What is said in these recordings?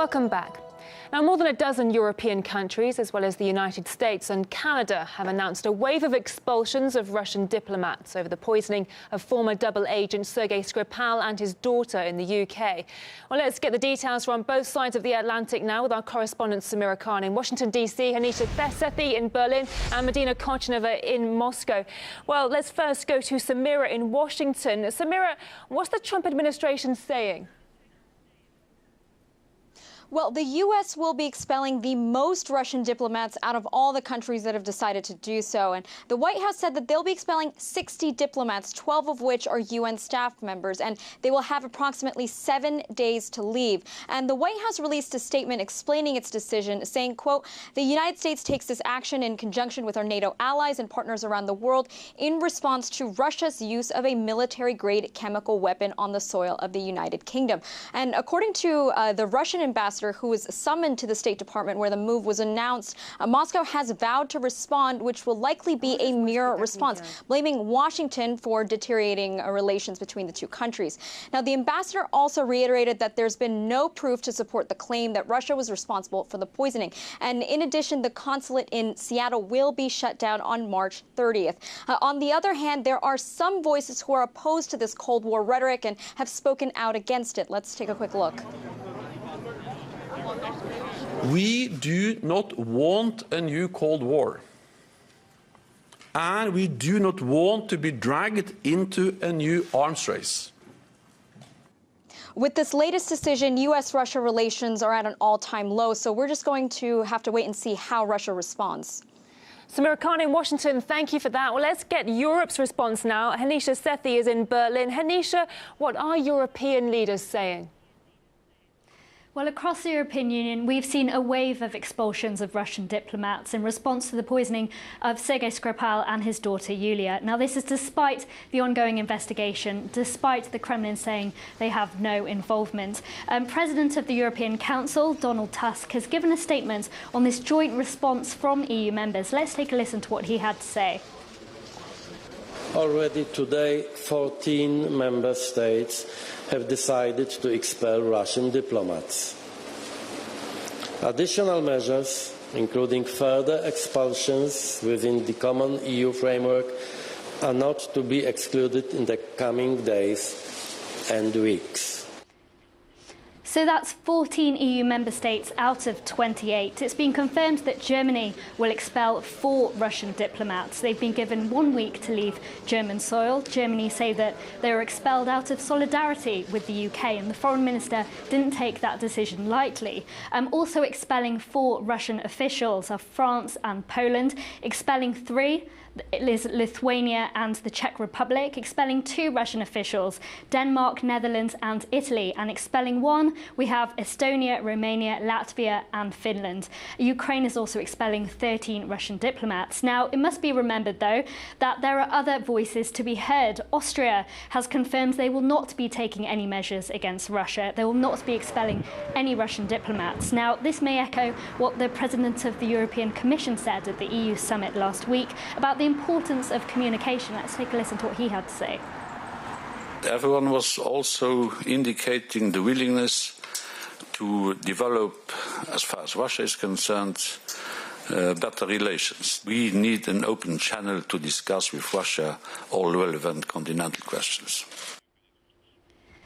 Welcome back. Now, more than a dozen European countries, as well as the United States and Canada, have announced a wave of expulsions of Russian diplomats over the poisoning of former double agent Sergei Skripal and his daughter in the UK. Well, let's get the details from both sides of the Atlantic now with our correspondent Samira Khan in Washington, D.C., Hanisha Sethi in Berlin and Medina Kochneva in Moscow. Well, let's first go to Samira in Washington. Samira, what's the Trump administration saying? Well, the U.S. will be expelling the most Russian diplomats out of all the countries that have decided to do so. And the White House said that they'll be expelling 60 diplomats, 12 of which are UN staff members, and they will have approximately 7 days to leave. And the White House released a statement explaining its decision, saying, quote, "The United States takes this action in conjunction with our NATO allies and partners around the world in response to Russia's use of a military-grade chemical weapon on the soil of the United Kingdom." And according to the Russian ambassador, who was summoned to the State Department where the move was announced, Moscow has vowed to respond, which will likely be a mirror response, blaming Washington for deteriorating relations between the two countries. Now, the ambassador also reiterated that there's been no proof to support the claim that Russia was responsible for the poisoning. And in addition, the consulate in Seattle will be shut down on March 30th. On the other hand, there are some voices who are opposed to this Cold War rhetoric and have spoken out against it. Let's take a quick look. We do not want a new Cold War. And we do not want to be dragged into a new arms race. With this latest decision, U.S.-Russia relations are at an all-time low, so we're just going to have to wait and see how Russia responds. Samira Khan in Washington, thank you for that. Well, let's get Europe's response now. Hanisha Sethi is in Berlin. Hanisha, what are European leaders saying? Well, across the European Union, we've seen a wave of expulsions of Russian diplomats in response to the poisoning of Sergei Skripal and his daughter Yulia. Now, this is despite the ongoing investigation, despite the Kremlin saying they have no involvement. President of the European Council, Donald Tusk, has given a statement on this joint response from EU members. Let's take a listen to what he had to say. Already today, 14 member states have decided to expel Russian diplomats. Additional measures, including further expulsions within the common EU framework, are not to be excluded in the coming days and weeks. So that's 14 EU member states out of 28. It's been confirmed that Germany will expel 4 Russian diplomats. They've been given 1 week to leave German soil. Germany say that they were expelled out of solidarity with the UK, and the foreign minister didn't take that decision lightly. Also expelling 4 Russian officials are France and Poland, expelling 3 is Lithuania and the Czech Republic, expelling 2 Russian officials, Denmark, Netherlands and Italy, and expelling 1, we have Estonia, Romania, Latvia and Finland. Ukraine is also expelling 13 Russian diplomats. Now, it must be remembered, though, that there are other voices to be heard. Austria has confirmed they will not be taking any measures against Russia. They will not be expelling any Russian diplomats. Now, this may echo what the President of the European Commission said at the EU summit last week about the importance of communication. Let's take a listen to what he had to say. Everyone was also indicating the willingness to develop, as far as Russia is concerned, better relations. We need an open channel to discuss with Russia all relevant continental questions.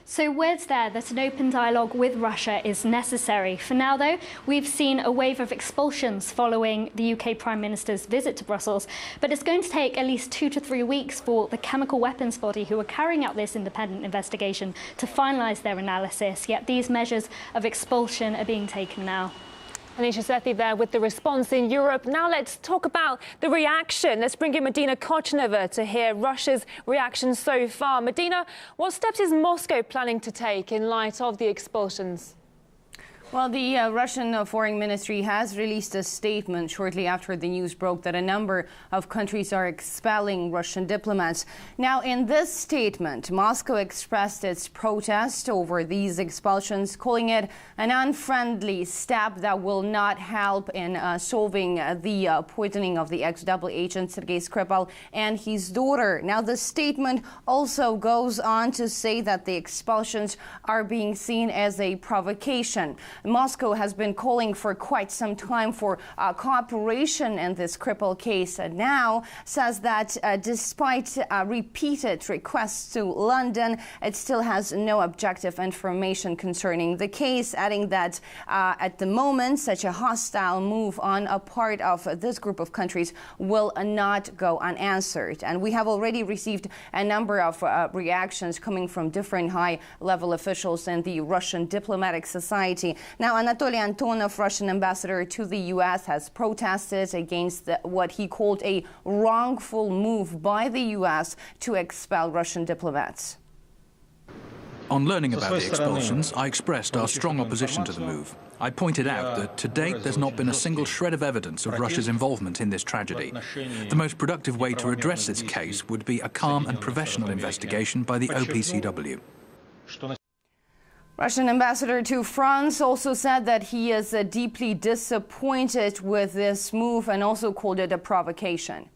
So words there that an open dialogue with Russia is necessary. For now, though, we've seen a wave of expulsions following the UK Prime Minister's visit to Brussels. But it's going to take at least 2 to 3 weeks for the chemical weapons body who are carrying out this independent investigation to finalise their analysis. Yet these measures of expulsion are being taken now. Hanisha Sethi there with the response in Europe. Now let's talk about the reaction. Let's bring in Medina Kochneva to hear Russia's reaction so far. Medina, what steps is Moscow planning to take in light of the expulsions? Well, the Russian Foreign Ministry has released a statement shortly after the news broke that a number of countries are expelling Russian diplomats. Now, in this statement, Moscow expressed its protest over these expulsions, calling it an unfriendly step that will not help in solving the poisoning of the ex-double agent Sergei Skripal and his daughter. Now, the statement also goes on to say that the expulsions are being seen as a provocation. Moscow has been calling for quite some time for cooperation in this crippled case, and now says that despite repeated requests to London, it still has no objective information concerning the case, adding that at the moment such a hostile move on a part of this group of countries will not go unanswered. And we have already received a number of reactions coming from different high-level officials in the Russian diplomatic society. Now, Anatoly Antonov, Russian ambassador to the U.S., has protested against what he called a wrongful move by the U.S. to expel Russian diplomats. On learning about the expulsions, I expressed our strong opposition to the move. I pointed out that to date there's not been a single shred of evidence of Russia's involvement in this tragedy. The most productive way to address this case would be a calm and professional investigation by the OPCW. Russian ambassador to France also said that he is deeply disappointed with this move and also called it a provocation.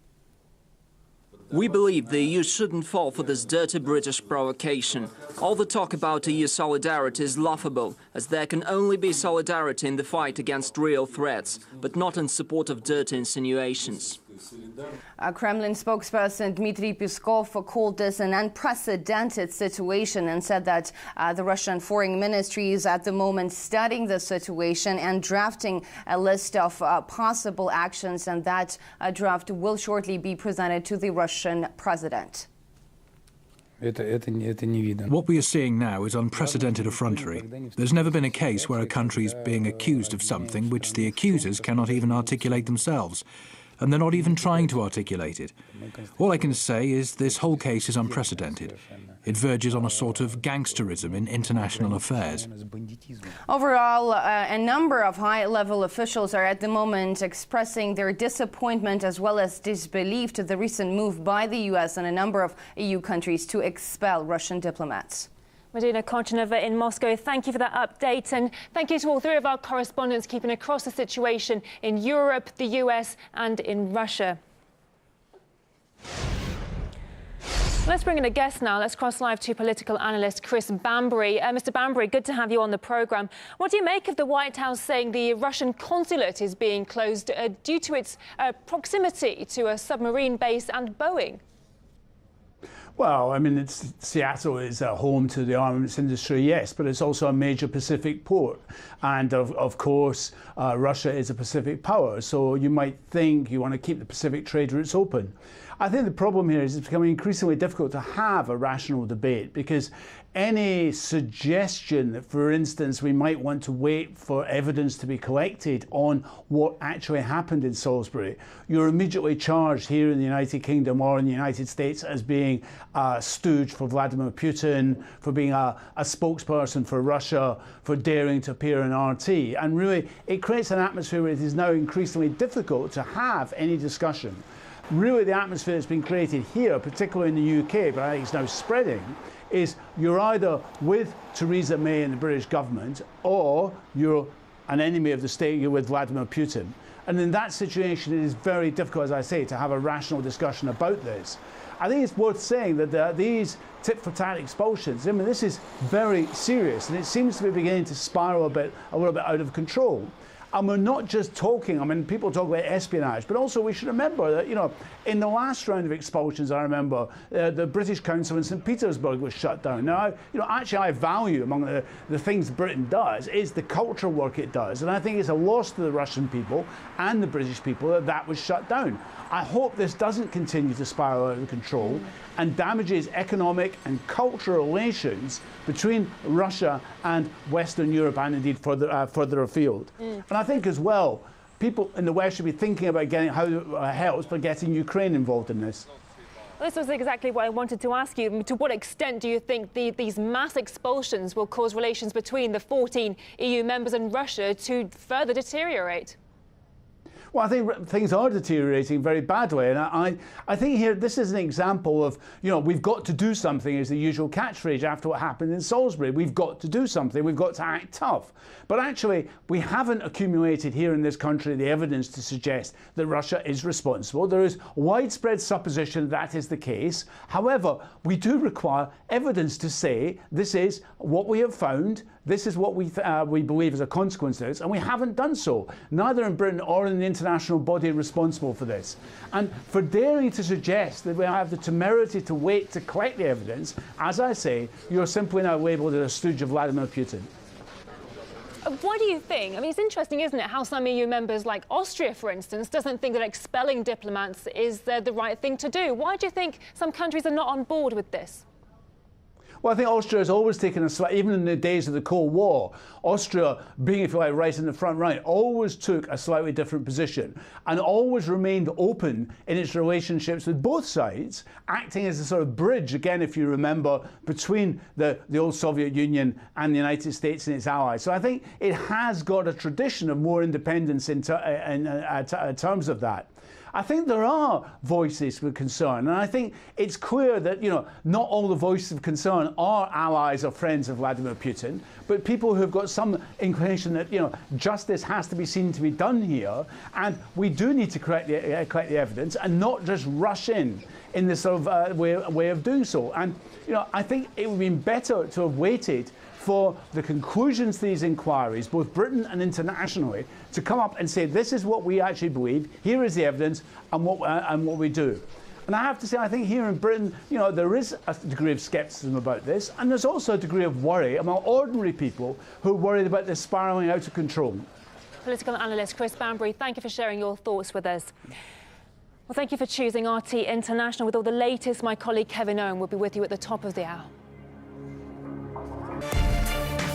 We believe the EU shouldn't fall for this dirty British provocation. All the talk about EU solidarity is laughable, as there can only be solidarity in the fight against real threats, but not in support of dirty insinuations. Kremlin spokesperson Dmitry Peskov called this an unprecedented situation and said that the Russian Foreign Ministry is at the moment studying the situation and drafting a list of possible actions, and that draft will shortly be presented to the Russian president. What we are seeing now is unprecedented effrontery. There's never been a case where a country is being accused of something which the accusers cannot even articulate themselves. And they're not even trying to articulate it. All I can say is this whole case is unprecedented. It verges on a sort of gangsterism in international affairs. Overall, a number of high-level officials are at the moment expressing their disappointment as well as disbelief to the recent move by the U.S. and a number of EU countries to expel Russian diplomats. Medina Konchanova in Moscow, thank you for that update, and thank you to all three of our correspondents keeping across the situation in Europe, the US and in Russia. Let's bring in a guest now. Let's cross live to political analyst Chris Bambury. Mr. Bambury, good to have you on the programme. What do you make of the White House saying the Russian consulate is being closed due to its proximity to a submarine base and Boeing? Well, I mean, Seattle is home to the armaments industry, yes, but it's also a major Pacific port. And of course, Russia is a Pacific power. So you might think you want to keep the Pacific trade routes open. I think the problem here is it's becoming increasingly difficult to have a rational debate, because any suggestion that, for instance, we might want to wait for evidence to be collected on what actually happened in Salisbury, you're immediately charged here in the United Kingdom or in the United States as being a stooge for Vladimir Putin, for being a spokesperson for Russia, for daring to appear in RT. And really, it creates an atmosphere where it is now increasingly difficult to have any discussion. Really, the atmosphere that's been created here, particularly in the UK, but I think it's now spreading, is you're either with Theresa May and the British government, or you're an enemy of the state, you're with Vladimir Putin. And in that situation, it is very difficult, as I say, to have a rational discussion about this. I think it's worth saying that these tit-for-tat expulsions, I mean, this is very serious, and it seems to be beginning to spiral a little bit out of control. And we're not just talking, I mean, people talk about espionage, but also we should remember that, you know, in the last round of expulsions, I remember the British Council in St. Petersburg was shut down. Now, you know, actually I value among the things Britain does is the cultural work it does. And I think it's a loss to the Russian people and the British people that that was shut down. I hope this doesn't continue to spiral out of control and damages economic and cultural relations between Russia and Western Europe and indeed further afield. And I think as well, people in the West should be thinking about getting how it helps by getting Ukraine involved in this. Well, this was exactly what I wanted to ask you. To what extent do you think these mass expulsions will cause relations between the 14 EU members and Russia to further deteriorate? Well, I think things are deteriorating very badly, and I think here this is an example of, you know, we've got to do something is the usual catchphrase after what happened in Salisbury. We've got to do something, we've got to act tough. But actually, we haven't accumulated here in this country the evidence to suggest that Russia is responsible. There is widespread supposition that is the case. However, we do require evidence to say this is what we have found, this is what we believe is a consequence of this, and we haven't done so, neither in Britain or in the international body responsible for this. And for daring to suggest that we have the temerity to wait to collect the evidence, as I say, you're simply now labelled as a stooge of Vladimir Putin. Why do you think? I mean, it's interesting, isn't it, how some EU members, like Austria, for instance, doesn't think that expelling diplomats is the right thing to do. Why do you think some countries are not on board with this? Well, I think Austria has always taken even in the days of the Cold War, Austria, being, if you like, right in the front rank, always took a slightly different position and always remained open in its relationships with both sides, acting as a sort of bridge, again, if you remember, between the old Soviet Union and the United States and its allies. So I think it has got a tradition of more independence in terms of that. I think there are voices of concern, and I think it's clear that, you know, not all the voices of concern are allies or friends of Vladimir Putin, but people who have got some inclination that, you know, justice has to be seen to be done here, and we do need to collect the evidence and not just rush in this sort of way of doing so. And, you know, I think it would have been better to have waited for the conclusions to these inquiries, both Britain and internationally, to come up and say, this is what we actually believe, here is the evidence, and what we do. And I have to say, I think here in Britain, you know, there is a degree of scepticism about this, and there's also a degree of worry among ordinary people who are worried about this spiralling out of control. Political analyst Chris Banbury, thank you for sharing your thoughts with us. Well, thank you for choosing RT International. With all the latest, my colleague Kevin Owen will be with you at the top of the hour.